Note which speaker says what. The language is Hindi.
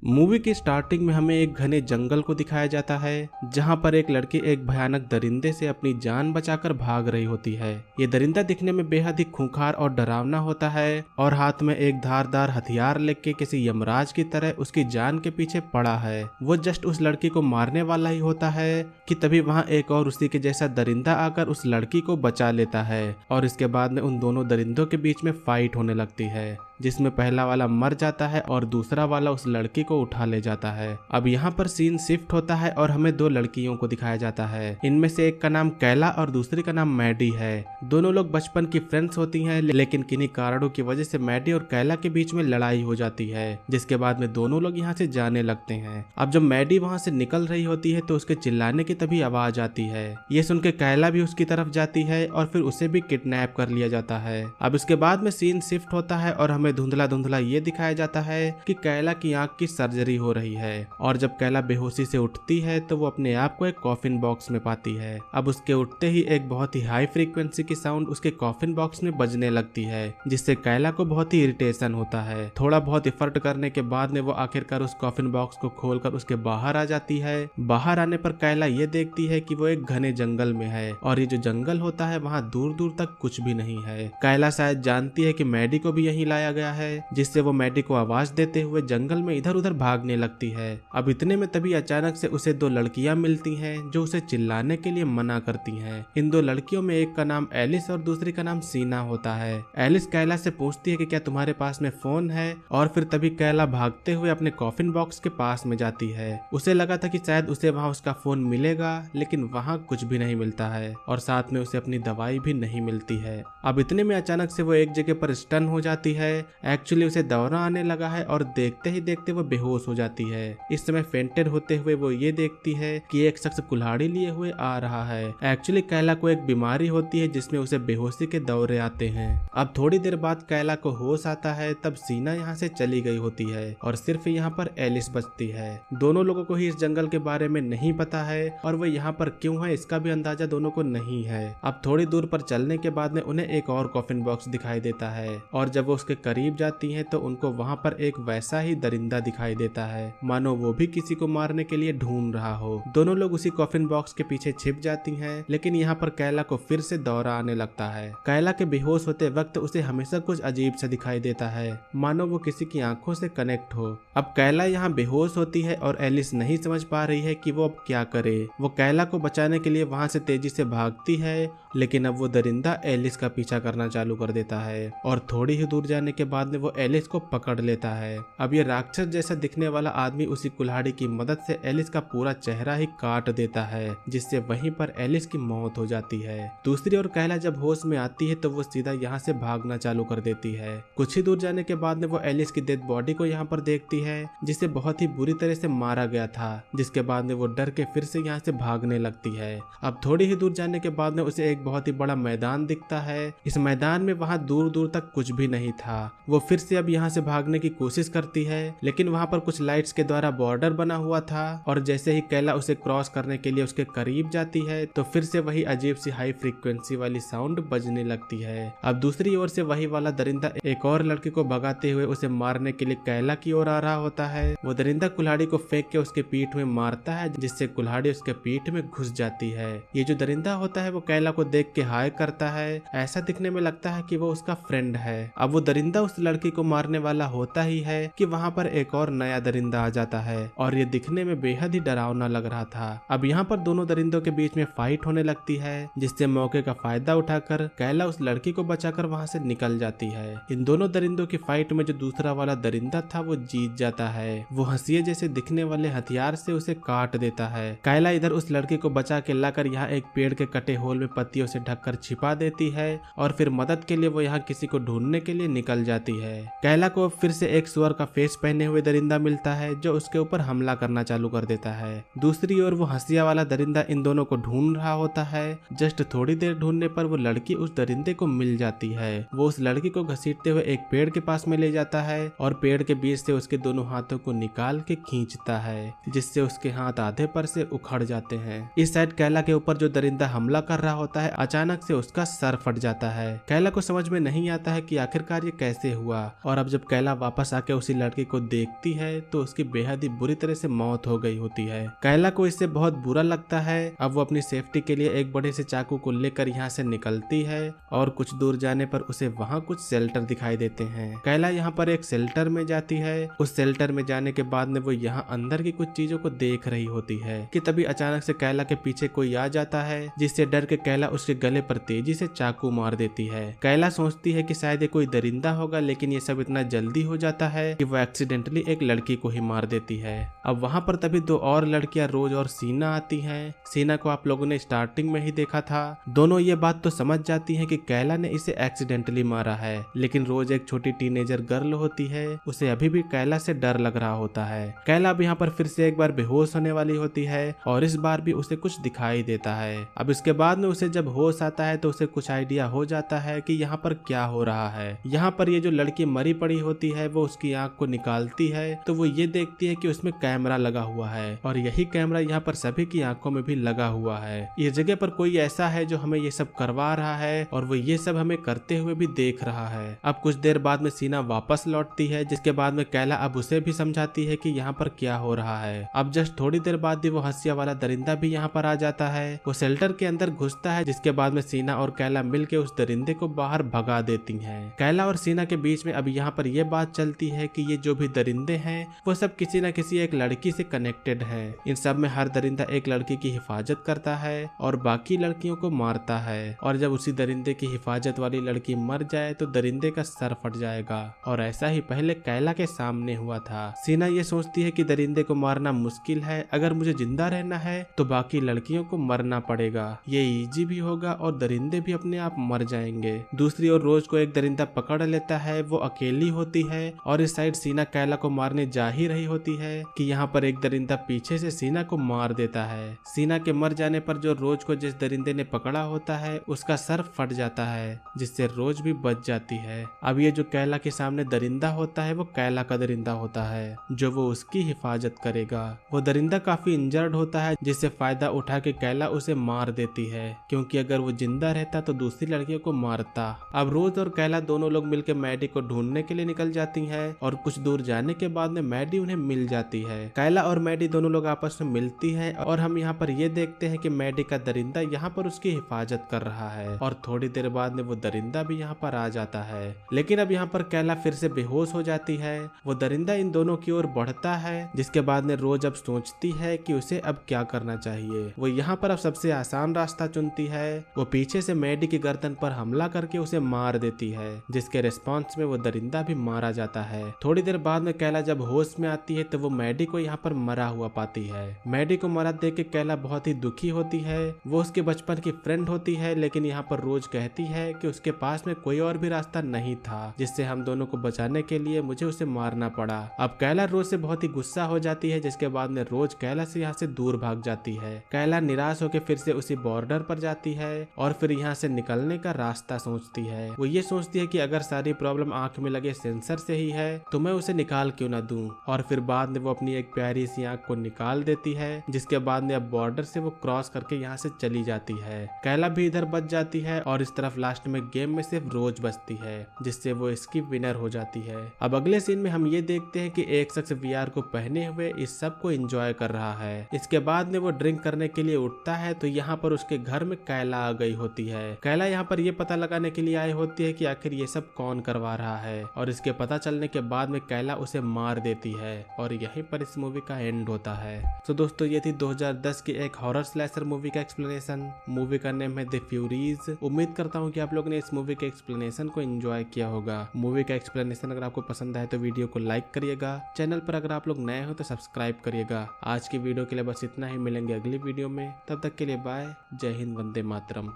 Speaker 1: मूवी की स्टार्टिंग में हमें एक घने जंगल को दिखाया जाता है जहाँ पर एक लड़की एक भयानक दरिंदे से अपनी जान बचाकर भाग रही होती है। ये दरिंदा दिखने में बेहद ही खूंखार और डरावना होता है और हाथ में एक धारदार हथियार लेके किसी यमराज की तरह उसकी जान के पीछे पड़ा है। वो जस्ट उस लड़की को मारने वाला ही होता है कि तभी वहाँ एक और उसी के जैसा दरिंदा आकर उस लड़की को बचा लेता है और इसके बाद में उन दोनों दरिंदों के बीच में फाइट होने लगती है, जिसमें पहला वाला मर जाता है और दूसरा वाला उस लड़की को उठा ले जाता है। अब यहाँ पर सीन शिफ्ट होता है और हमें दो लड़कियों को दिखाया जाता है। इनमें से एक का नाम कैला और दूसरी का नाम मैडी है। दोनों लोग बचपन की फ्रेंड्स होती हैं, लेकिन किन्हीं कारणों की वजह से मैडी और कैला के बीच में लड़ाई हो जाती है, जिसके बाद में दोनों लोग यहाँ से जाने लगते हैं। अब जब मैडी वहाँ से निकल रही होती है तो उसके चिल्लाने की तभी आवाज आती है। ये सुन के कैला भी उसकी तरफ जाती है और फिर उसे भी किडनैप कर लिया जाता है। अब इसके बाद में सीन शिफ्ट होता है और हमें धुंधला धुंधला ये दिखाया जाता है कि कैला की आंख की सर्जरी हो रही है और जब कैला बेहोशी से उठती है तो वो अपने आप को एक कॉफिन बॉक्स में पाती है। अब उसके उठते ही एक बहुत ही हाई फ्रीक्वेंसी की साउंड उसके कॉफिन बॉक्स में बजने लगती है, जिससे कैला को बहुत ही इरिटेशन होता है। थोड़ा बहुत एफर्ट करने के बाद में वो आखिरकार उस कॉफिन बॉक्स को खोलकर उसके बाहर आ जाती है। बाहर आने पर कैला ये देखती है कि वो एक घने जंगल में है और ये जो जंगल होता है वहाँ दूर दूर तक कुछ भी नहीं है। कैला शायद जानती है कि मैडी को भी यहीं लाया गया है, जिससे वो मैडी को आवाज देते हुए जंगल में इधर उधर भागने लगती है। अब इतने में तभी अचानक से उसे दो लड़कियां मिलती हैं जो उसे चिल्लाने के लिए मना करती हैं। इन दो लड़कियों में एक का नाम एलिस और दूसरी का नाम सीना होता है। एलिस कैला से पूछती है कि क्या तुम्हारे पास में फोन है और फिर तभी कैला भागते हुए अपने कॉफिन बॉक्स के पास में जाती है। उसे लगा था कि शायद उसे वहाँ उसका फोन मिलेगा, लेकिन वहाँ कुछ भी नहीं मिलता है और साथ में उसे अपनी दवाई भी नहीं मिलती है। अब इतने में अचानक से वो एक जगह पर स्टन हो जाती है। एक्चुअली उसे दौरा आने लगा है और देखते ही देखते वो बेहोश हो जाती है। इस समय फेंटेड होते हुए वो ये देखती है कि एक शख्स कुल्हाड़ी लिए हुए आ रहा है। एक्चुअली कैला को एक बीमारी होती है जिसमें उसे बेहोशी के दौरे आते हैं। अब थोड़ी देर बाद कैला को होश आता है, तब सीना यहाँ से चली गई होती है और सिर्फ यहाँ पर एलिस बचती है। दोनों लोगों को ही इस जंगल के बारे में नहीं पता है और वो यहाँ पर क्यों है इसका भी अंदाजा दोनों को नहीं है। अब थोड़ी दूर पर चलने के बाद में उन्हें एक और कॉफिन बॉक्स दिखाई देता है और जब वो उसके करीब जाती हैं तो उनको वहाँ पर एक वैसा ही दरिंदा दिखाई देता है, मानो वो भी किसी को मारने के लिए ढूंढ रहा हो। दोनों लोग उसी कॉफिन बॉक्स के पीछे छिप जाती हैं, लेकिन यहाँ पर कैला को फिर से दौरा आने लगता है। कैला के बेहोश होते वक्त उसे हमेशा कुछ अजीब सा दिखाई देता है, मानो वो किसी की आंखों से कनेक्ट हो। अब कैला यहाँ बेहोश होती है और एलिस नहीं समझ पा रही है कि वो अब क्या करे। वो कैला को बचाने के लिए वहाँ से तेजी से भागती है, लेकिन अब वो दरिंदा एलिस का पीछा करना चालू कर देता है और थोड़ी ही दूर जाने के बाद में वो एलिस को पकड़ लेता है। अब ये राक्षस जैसा दिखने वाला आदमी उसी कुल्हाड़ी की मदद से एलिस का पूरा चेहरा ही काट देता है, जिससे वहीं पर एलिस की मौत हो जाती है। दूसरी ओर कैला जब होश में आती है तो वो सीधा यहाँ से भागना चालू कर देती है। कुछ ही दूर जाने के बाद में वो एलिस की डेड बॉडी को यहाँ पर देखती है, जिसे बहुत ही बुरी तरह से मारा गया था, जिसके बाद में वो डर के फिर से यहाँ से भागने लगती है। अब थोड़ी ही दूर जाने के बाद में उसे एक बहुत ही बड़ा मैदान दिखता है। इस मैदान में वहाँ दूर दूर तक कुछ भी नहीं था। वो फिर से अब यहाँ से भागने की कोशिश करती है, लेकिन वहाँ पर कुछ लाइट्स के द्वारा बॉर्डर बना हुआ था और जैसे ही कैला उसे क्रॉस करने के लिए उसके करीब जाती है तो फिर से वही अजीब सी हाई फ्रीक्वेंसी वाली साउंड बजने लगती है। अब दूसरी ओर से वही वाला दरिंदा एक और लड़के को भगाते हुए उसे मारने के लिए कैला की ओर आ रहा होता है। वो दरिंदा कुल्हाड़ी को फेंक के उसके पीठ में मारता है, जिससे कुल्हाड़ी उसके पीठ में घुस जाती है। ये जो दरिंदा होता है वो कैला को देख के हाय करता है। ऐसा दिखने में लगता है कि वो उसका फ्रेंड है। अब वो दरिंदा उस लड़की को मारने वाला होता ही है कि वहाँ पर एक और नया दरिंदा आ जाता है और ये दिखने में बेहद ही डरावना लग रहा था। अब यहाँ पर दोनों दरिंदों के बीच में फाइट होने लगती है, जिससे मौके का फायदा उठाकर कैला उस लड़की को बचाकर वहाँ से निकल जाती है। इन दोनों दरिंदों की फाइट में जो दूसरा वाला दरिंदा था वो जीत जाता है। वो हंसिये जैसे दिखने वाले हथियार से उसे काट देता है। कैला इधर उस लड़की को बचा के लाकर यहाँ एक पेड़ के कटे होल में पत्तियों से ढककर छिपा देती है और फिर मदद के लिए वो यहाँ किसी को ढूंढने के लिए निकल जाती है। कैला को फिर से एक सुअर का फेस पहने हुए दरिंदा मिलता है जो उसके ऊपर हमला करना चालू कर देता है। दूसरी ओर वो हंसिया वाला दरिंदा इन दोनों को ढूंढ रहा होता है। जस्ट थोड़ी देर ढूंढने पर वो लड़की उस दरिंदे को मिल जाती है। वो उस लड़की को घसीटते हुए एक पेड़ के पास में ले जाता है और पेड़ के बीच से उसके दोनों हाथों को निकाल के खींचता है, जिससे उसके हाथ आधे पर से उखड़ जाते हैं। इस साइड कैला के ऊपर जो दरिंदा हमला कर रहा होता है अचानक से उसका सर फट जाता है। कैला को समझ में नहीं आता है कि आखिरकार ये कैसे हुआ, और अब जब कैला वापस आके उसी लड़की को देखती है तो उसकी बेहद ही बुरी तरह से मौत हो गई होती है। कैला को इससे बहुत बुरा लगता है। अब वो अपनी सेफ्टी के लिए एक बड़े से चाकू को लेकर यहाँ से निकलती है और कुछ दूर जाने पर उसे वहाँ कुछ शेल्टर दिखाई देते हैं। कैला यहाँ पर एक शेल्टर में जाती है। उस शेल्टर में जाने के बाद में वो यहाँ अंदर की कुछ चीजों को देख रही होती है कि तभी अचानक से कैला के पीछे कोई आ जाता है, जिससे डर के कैला उसके गले पर तेजी से चाकू मार देती है। कैला सोचती है कि शायद ये कोई दरिंदा होगा, लेकिन ये सब इतना जल्दी हो जाता है कि वो एक्सीडेंटली एक लड़की को ही मार देती है। अब वहाँ पर तभी दो और लड़कियां रोज और सीना आती हैं। सीना को आप लोगों ने स्टार्टिंग में ही देखा था। दोनों ये बात तो समझ जाती हैं कि कैला ने इसे एक्सीडेंटली मारा है, लेकिन रोज एक छोटी टीनेजर गर्ल होती है, उसे अभी भी कैला से डर लग रहा होता है। कैला अब यहाँ पर फिर से एक बार बेहोश होने वाली होती है और इस बार भी उसे कुछ दिखाई देता है। अब इसके बाद में उसे जब होश आता है तो उसे कुछ आइडिया हो जाता है कि यहाँ पर क्या हो रहा है। यहाँ पर ये जो लड़की मरी पड़ी होती है वो उसकी आंख को निकालती है तो वो ये देखती है कि उसमें कैमरा लगा हुआ है, और यही कैमरा यहाँ पर सभी की आंखों में भी लगा हुआ है। इस जगह पर कोई ऐसा है जो हमें ये सब करवा रहा है और वो ये सब हमें करते हुए भी देख रहा है। अब कुछ देर बाद में सीना वापस लौटती है, जिसके बाद में कैला अब उसे भी समझाती है कि यहाँ पर क्या हो रहा है। अब जस्ट थोड़ी देर बाद ही वो हंसिया वाला दरिंदा भी यहाँ पर आ जाता है। वो शेल्टर के अंदर घुसता है, जिसके बाद में सीना और कैला मिलके उस दरिंदे को बाहर भगा देती हैं। कैला और सीना के बीच में अब यहाँ पर यह बात चलती है कि ये जो भी दरिंदे हैं वो सब किसी न किसी एक लड़की से कनेक्टेड है। इन सब में हर दरिंदा एक लड़की की हिफाजत करता है और बाकी लड़कियों को मारता है, और जब उसी दरिंदे की हिफाजत वाली लड़की मर जाए तो दरिंदे का सर फट जाएगा। और ऐसा ही पहले कैला के सामने हुआ था। सीना ये सोचती है कि दरिंदे को मारना मुश्किल है, अगर मुझे जिंदा रहना है तो बाकी लड़कियों को मरना पड़ेगा। ये इजी भी होगा और दरिंदे भी अपने आप मर जाएंगे। दूसरी ओर रोज को एक दरिंदा पकड़ लेता है, वो अकेली होती है और इस साइड सीना कैला को मारने जा ही रही होती है कि यहाँ पर एक दरिंदा पीछे से सीना को मार देता है। सीना के मर जाने पर जो रोज को जिस दरिंदे ने पकड़ा होता है उसका सर फट जाता है, जिससे रोज भी बच जाती है। अब ये जो कैला के सामने दरिंदा होता है वो कैला का दरिंदा होता है जो वो उसकी हिफाजत करेगा। वो दरिंदा काफी इंजर्ड होता है, जिससे फायदा उठा के कैला उसे मार देती है, क्योंकि अगर वो जिंदा रहता तो दूसरी लड़कियों को मारता। अब रोज और कैला दोनों लोग मिलकर मैडी को ढूंढने के लिए निकल जाती हैं और कुछ दूर जाने के बाद में मैडी उन्हें मिल जाती है। कैला और मैडी दोनों लोग आपस में मिलती है और हम यहाँ पर ये देखते हैं कि मैडी का दरिंदा यहाँ पर उसकी हिफाजत कर रहा है, और थोड़ी देर बाद में वो दरिंदा भी यहाँ पर आ जाता है। लेकिन अब यहाँ पर कैला फिर से बेहोश हो जाती है। वो दरिंदा इन दोनों की ओर बढ़ता है, जिसके बाद में रोज अब सोचती है कि उसे अब क्या करना चाहिए। वो यहाँ पर अब सबसे आसान रास्ता चुनती है। वो पीछे से मैडी की गर्दन पर हमला करके उसे मार देती है, जिसके रिस्पॉन्स में वो दरिंदा भी मारा जाता है। थोड़ी देर बाद में कैला जब होश में आती है तो वो मैडी को यहाँ पर मरा हुआ पाती है। मैडी को मरा देख के कैला बहुत ही दुखी होती है। वो उसके बचपन की फ्रेंड होती है, लेकिन यहाँ पर रोज कहती है कि उसके पास में कोई और भी रास्ता नहीं था, जिससे हम दोनों को बचाने के लिए मुझे उसे मारना पड़ा। अब कैला रोज से बहुत ही गुस्सा हो जाती है, जिसके बाद में रोज कैला से यहाँ से दूर भाग जाती है। कैला निराश होकर फिर से उसी बॉर्डर पर जाती है और फिर यहाँ से निकलने का रास्ता सोचती है। वो ये सोचती है कि अगर सारी प्रॉब्लम आंख में लगे सेंसर से ही है तो मैं उसे निकाल क्यों ना दूं, और फिर बाद में वो अपनी एक प्यारी सी आंख को निकाल देती है, जिसके बाद में अब बॉर्डर से वो क्रॉस करके यहाँ से चली जाती है। कैला भी इधर बच जाती है और इस तरफ लास्ट में गेम में सिर्फ रोज बचती है, जिससे वो इसकी विनर हो जाती है। अब अगले सीन में हम ये देखते हैं कि एक शख्स वीआर को पहने हुए इस सब को एंजॉय कर रहा है। इसके बाद में वो ड्रिंक करने के लिए उठता है तो यहाँ पर उसके घर में कैला आ गई होती है। कैला यहाँ पर ये पता लगाने के लिए आई होती है कि आखिर ये सब कौन करवा रहा है, और इसके पता चलने के बाद में कैला उसे मार देती है और यहीं पर इस मूवी का एंड होता है। तो दोस्तों ये थी 2010 की एक हॉरर स्लैशर मूवी का एक्सप्लेनेशन। मूवी का नेम है द फ्यूरीज। उम्मीद करता हूँ कि आप लोगों ने इस मूवी के एक्सप्लेनेशन को एंजॉय किया होगा। मूवी का एक्सप्लेनेशन अगर आपको पसंद आए तो वीडियो को लाइक करिएगा। चैनल पर अगर आप लोग नए हो तो सब्सक्राइब करिएगा। आज की वीडियो के लिए बस इतना ही, मिलेंगे अगली वीडियो में। तब तक के लिए बाय। जय हिंद, वंदे मातरम।